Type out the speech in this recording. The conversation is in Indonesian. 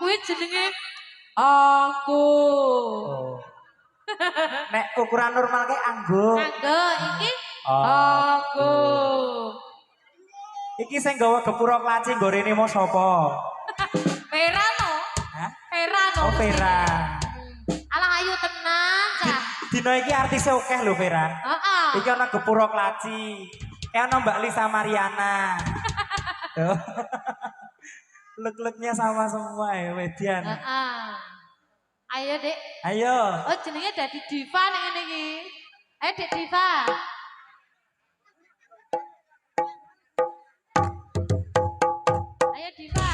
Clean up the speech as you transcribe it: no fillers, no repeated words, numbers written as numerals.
Kuwi jenenge aku. Oh. Nek ukuran normal kayak anggo. Anggo iki Aku. aku. Iki sing gawa gepura klaci gorene mau sapa? Vera no. Hah? Vera no. Oh Vera. Alah ayo tenang, Cah. Dino iki artisnya akeh lho Vera. Heeh. Iki ana gepura klaci. Ana Mbak Lisa Mariana. Tuh. Luk-luknya sama semua ya, Median. Ayo, Dek. Ayo. Oh, jenenge dadi diva ning ngene iki. Ayo, Dek Diva. Ayo, Diva.